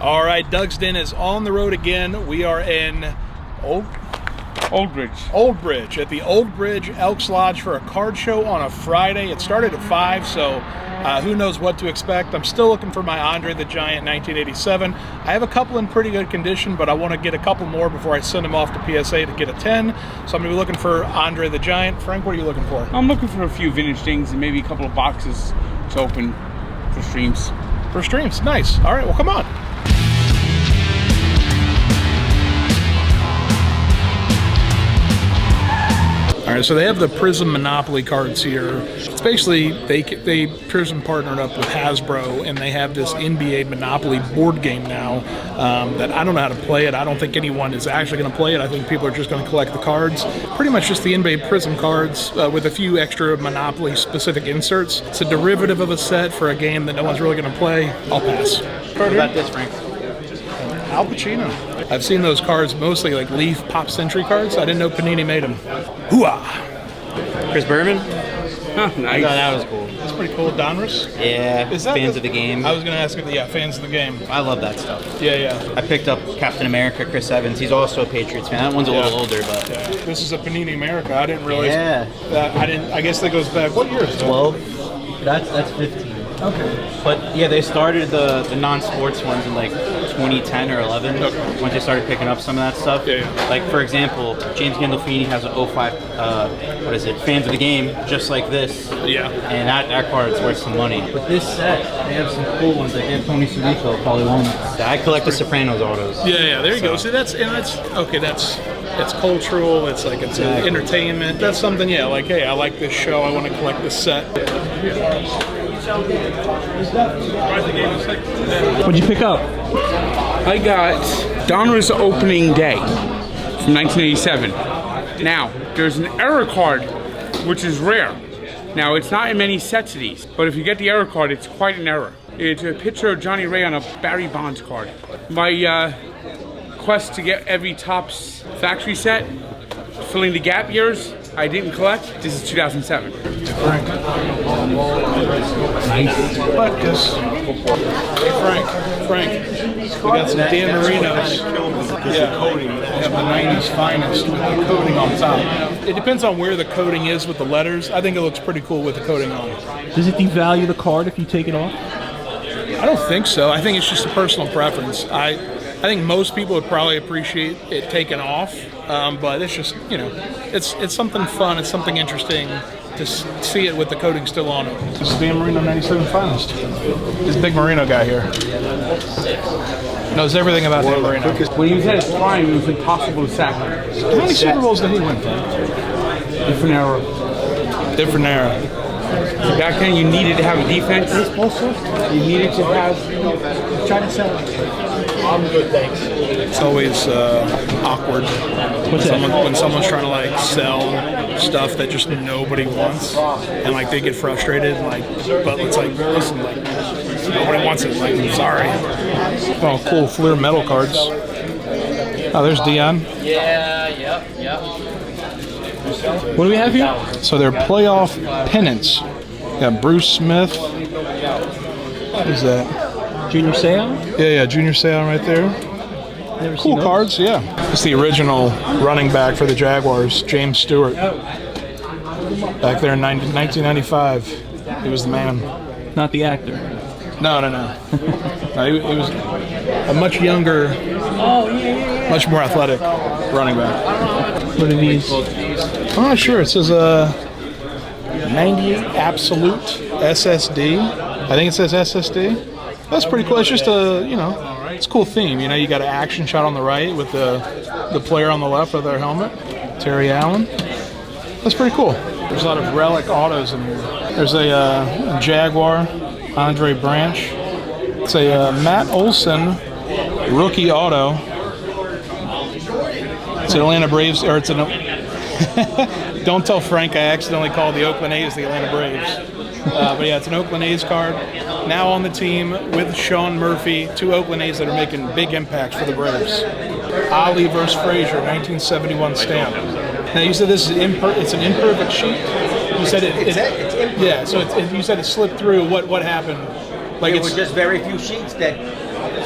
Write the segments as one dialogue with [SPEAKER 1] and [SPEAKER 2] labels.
[SPEAKER 1] All right, Doug's Den is on the road again. We are in Old Bridge at the Old Bridge Elks Lodge for a card show on a Friday. It started at 5, so who knows what to expect. I'm still looking for my Andre the Giant 1987. I have a couple in pretty good condition, but I want to get a couple more before I send them off to PSA to get a 10. So I'm going to be looking for Andre the Giant. Frank, what are you looking for?
[SPEAKER 2] I'm looking for a few vintage things and maybe a couple of boxes to open for streams.
[SPEAKER 1] For streams, nice. All right, well, come on. All right, so they have the Prism Monopoly cards here. It's basically, they Prism partnered up with Hasbro, and they have this NBA Monopoly board game now that I don't know how to play it. I don't think anyone is actually going to play it. I think people are just going to collect the cards. Pretty much just the NBA Prism cards with a few extra Monopoly-specific inserts. It's a derivative of a set for a game that no one's really going to play. I'll pass.
[SPEAKER 3] What about this, Frank?
[SPEAKER 1] Al Pacino. I've seen those cards mostly like Leaf Pop Century cards. I didn't know Panini made them. Hooah!
[SPEAKER 3] Chris Berman?
[SPEAKER 2] Huh, nice.
[SPEAKER 3] I thought that was cool.
[SPEAKER 1] That's pretty cool. Donruss?
[SPEAKER 3] Yeah,
[SPEAKER 1] Is that
[SPEAKER 3] fans of the game.
[SPEAKER 1] I was going to ask if, yeah, fans of the game.
[SPEAKER 3] I love that stuff.
[SPEAKER 1] Yeah.
[SPEAKER 3] I picked up Captain America, Chris Evans. He's also a Patriots fan. That one's a little older, but...
[SPEAKER 1] Yeah. This is a Panini America. I didn't realize
[SPEAKER 3] Yeah.
[SPEAKER 1] I guess that goes back, what year is it?
[SPEAKER 3] 12? That's 15.
[SPEAKER 1] Okay.
[SPEAKER 3] But yeah, they started the non-sports ones in like 2010 or 11 when they started picking up some of that stuff.
[SPEAKER 1] Yeah.
[SPEAKER 3] Like for example, James Gandolfini has an 05, fans of the game, just like this.
[SPEAKER 1] Yeah.
[SPEAKER 3] And that card's worth some money. But this set, they have some cool ones. Like they have Tony Sirico, probably one. I collect the Sopranos autos.
[SPEAKER 1] Yeah, there you go. See, that's it's cultural, it's like it's entertainment. That's something, yeah, like, hey, I like this show, I want to collect this set.
[SPEAKER 2] What'd you pick up? I got Donruss Opening Day from 1987. Now, there's an error card, which is rare. Now, it's not in many sets of these, but if you get the error card, it's quite an error. It's a picture of Johnny Ray on a Barry Bonds card. My quest to get every Topps factory set, filling the gap years I didn't collect, this is 2007.
[SPEAKER 1] Frank. Nice. What this? Hey, Frank. We got some Dan Marinos. Yeah, we have the 90s finest with the coating on top. It depends on where the coating is with the letters. I think it looks pretty cool with the coating on.
[SPEAKER 4] Does it devalue the card if you take it off?
[SPEAKER 1] I don't think so. I think it's just a personal preference. I think most people would probably appreciate it taken off, but it's just, it's something fun. It's something interesting to see it with the coating still on it. This is Dan Marino 97 Finest. This big Marino guy here knows everything about Dan Marino.
[SPEAKER 2] When he was at his prime, it was impossible to sack him.
[SPEAKER 1] How many Super Bowls did he win?
[SPEAKER 2] Different era.
[SPEAKER 1] Different era.
[SPEAKER 2] Back then, you needed to have a defense. You needed to have...
[SPEAKER 4] Try to sell it. I'm good, thanks.
[SPEAKER 1] It's always awkward when someone's trying to like sell stuff that just nobody wants, and like they get frustrated, but it's like, listen, like nobody wants it. Like, I'm sorry. Oh, cool Fleer metal cards. Oh, there's Dion.
[SPEAKER 3] Yeah, yep.
[SPEAKER 4] What do we have here?
[SPEAKER 1] So they're playoff pennants. Got Bruce Smith. What is that?
[SPEAKER 4] Junior Seau?
[SPEAKER 1] Yeah, Junior Seau right there.
[SPEAKER 4] Never
[SPEAKER 1] Cool cards, yeah. It's the original running back for the Jaguars, James Stewart. Back there in 1995, he was the man.
[SPEAKER 4] Not the actor.
[SPEAKER 1] No. No, he was a much younger, much more athletic running back.
[SPEAKER 4] What are these?
[SPEAKER 1] I'm not sure. It says 98 Absolute SSD. I think it says SSD. That's pretty cool. It's just it's a cool theme. You got an action shot on the right with the player on the left of their helmet, Terry Allen. That's pretty cool. There's a lot of relic autos in here. There's a Jaguar, Andre Branch. It's a Matt Olson rookie auto. It's an Atlanta Braves, or it's an... Don't tell Frank I accidentally called the Oakland A's the Atlanta Braves. But yeah, it's an Oakland A's card. Now on the team with Sean Murphy, 2 Oakland A's that are making big impacts for the Braves. Ali versus Frazier, 1971 stamp. Now you said this is it's an imperfect sheet. You said it's imperfect.
[SPEAKER 5] Yeah, so
[SPEAKER 1] you said it slipped through. What happened?
[SPEAKER 5] Like there were just very few sheets that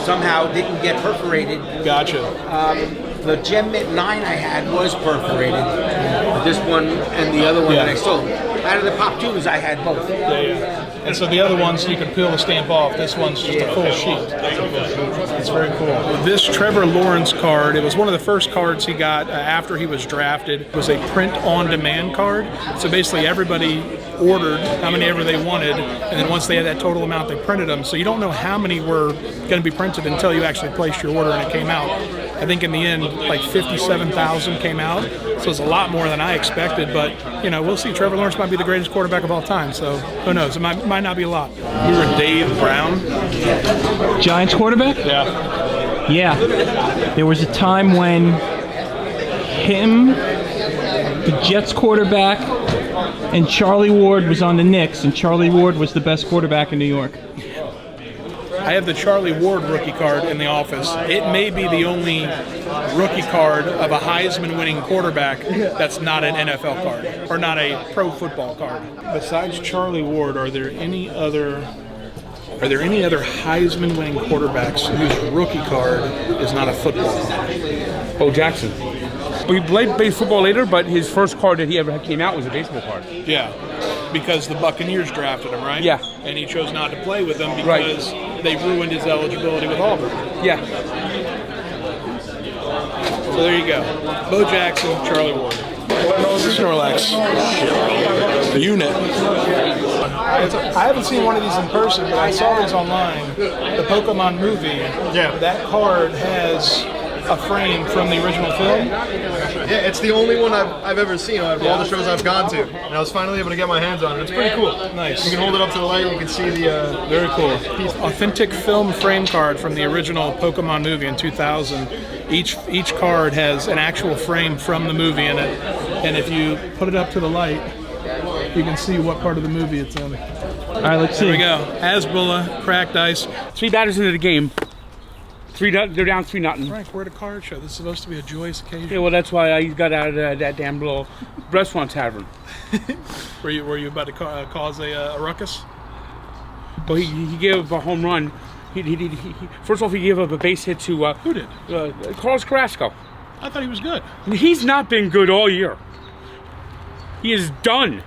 [SPEAKER 5] somehow didn't get perforated.
[SPEAKER 1] Gotcha.
[SPEAKER 5] The Gem Mint 9 I had was perforated. But this one and the other one that I sold. Out of the Pop 2s, I had both.
[SPEAKER 1] Yeah. And so the other ones you can peel the stamp off. This one's just a full sheet. It's very cool. This Trevor Lawrence card, it was one of the first cards he got after he was drafted. It was a print-on-demand card. So basically everybody ordered how many ever they wanted, and then once they had that total amount, they printed them. So you don't know how many were going to be printed until you actually placed your order and it came out. I think in the end, like 57,000 came out. So it's a lot more than I expected, but you know, we'll see. Trevor Lawrence might be the greatest quarterback of all time, so who knows? It might not be a lot.
[SPEAKER 6] Remember Dave Brown?
[SPEAKER 7] Giants quarterback?
[SPEAKER 1] Yeah.
[SPEAKER 7] Yeah. There was a time when him, the Jets quarterback, and Charlie Ward was on the Knicks, and Charlie Ward was the best quarterback in New York.
[SPEAKER 1] I have the Charlie Ward rookie card in the office. It may be the only rookie card of a Heisman-winning quarterback that's not an NFL card or not a pro football card. Besides Charlie Ward, are there any other Heisman-winning quarterbacks whose rookie card is not a football card?
[SPEAKER 2] Bo Jackson. We played football later, but his first card that he ever came out was a baseball card.
[SPEAKER 1] Yeah, because the Buccaneers drafted him, right?
[SPEAKER 2] Yeah.
[SPEAKER 1] And he chose not to play with them because they ruined his eligibility with Auburn.
[SPEAKER 2] Yeah.
[SPEAKER 1] So there you go. Bo Jackson, Charlie Ward. Snorlax. Unit. I haven't seen one of these in person, but I saw these online. The Pokemon movie.
[SPEAKER 4] Yeah.
[SPEAKER 1] That card has a frame from the original film.
[SPEAKER 4] Yeah, it's the only one I've ever seen out of all the shows I've gone to. And I was finally able to get my hands on it. It's pretty cool.
[SPEAKER 1] Nice.
[SPEAKER 4] You can hold it up to the light and you can see the...
[SPEAKER 1] Very cool. Authentic film frame card from the original Pokemon movie in 2000. Each card has an actual frame from the movie in it. And if you put it up to the light, you can see what part of the movie it's in.
[SPEAKER 7] All right, let's see.
[SPEAKER 1] Here we go. Hasbulla, cracked ice.
[SPEAKER 2] 3 batters into the game. They're down 3-0.
[SPEAKER 1] Frank, we're at a card show. This is supposed to be a joyous occasion.
[SPEAKER 2] Yeah, well, that's why I got out of that damn little restaurant tavern.
[SPEAKER 1] Were you about to cause a ruckus?
[SPEAKER 2] Well, he gave up a home run. He first off, he gave up a base hit to
[SPEAKER 1] Who did?
[SPEAKER 2] Carlos Carrasco.
[SPEAKER 1] I thought he was good.
[SPEAKER 2] He's not been good all year. He is done.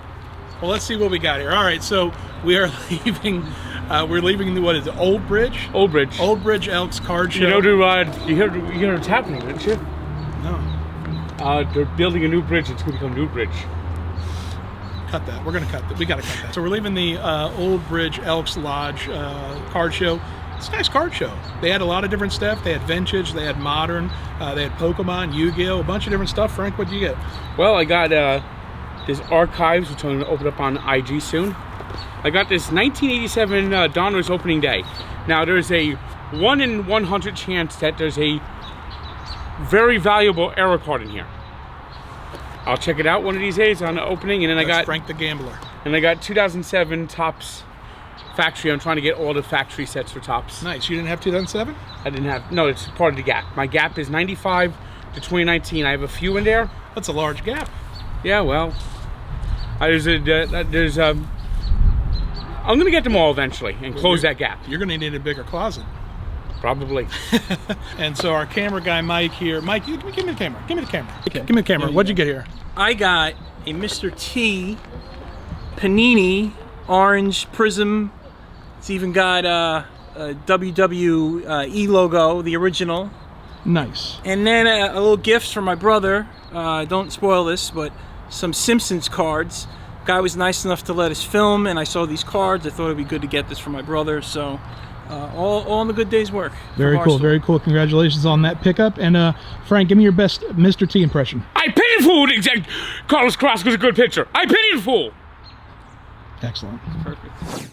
[SPEAKER 1] Well, let's see what we got here. All right, so we are leaving. We're leaving what is it? Old Bridge?
[SPEAKER 2] Old Bridge.
[SPEAKER 1] Old Bridge Elks card show.
[SPEAKER 2] You know, you hear what's happening, didn't you?
[SPEAKER 1] No.
[SPEAKER 2] They're building a new bridge. It's going to become New Bridge.
[SPEAKER 1] Cut that. We're going to cut that. We got to cut that. So we're leaving the Old Bridge Elks Lodge card show. It's a nice card show. They had a lot of different stuff. They had vintage. They had modern. They had Pokemon, Yu-Gi-Oh, a bunch of different stuff. Frank, what did you get?
[SPEAKER 2] Well, I got this Archives, which I'm going to open up on IG soon. I got this 1987 Donruss opening day. Now, there's a 1 in 100 chance that there's a very valuable error card in here. I'll check it out one of these days on the opening, and then
[SPEAKER 1] That's
[SPEAKER 2] I got
[SPEAKER 1] Frank the Gambler.
[SPEAKER 2] And I got 2007 Topps factory. I'm trying to get all the factory sets for Topps.
[SPEAKER 1] Nice. You didn't have 2007?
[SPEAKER 2] I didn't have. No, it's part of the gap. My gap is 95 to 2019. I have a few in there.
[SPEAKER 1] That's a large gap.
[SPEAKER 2] Yeah, well, I'm gonna get them all eventually and close that gap.
[SPEAKER 1] You're going to need a bigger closet.
[SPEAKER 2] Probably.
[SPEAKER 1] And so our camera guy, Mike here. Mike, give me the camera. Give me the camera. Okay. Give me the camera. What'd you get here?
[SPEAKER 7] I got a Mr. T Panini Orange Prism. It's even got a WWE logo, the original.
[SPEAKER 1] Nice.
[SPEAKER 7] And then a little gift from my brother. Don't spoil this, but some Simpsons cards. Guy was nice enough to let us film, and I saw these cards. I thought it'd be good to get this for my brother. So, all in the good day's work.
[SPEAKER 1] Very cool. Very cool. Congratulations on that pickup. And Frank, give me your best Mr. T impression.
[SPEAKER 2] I pity the fool. Carlos Carrasco's a good pitcher. I pity the fool.
[SPEAKER 1] Excellent.
[SPEAKER 7] Perfect.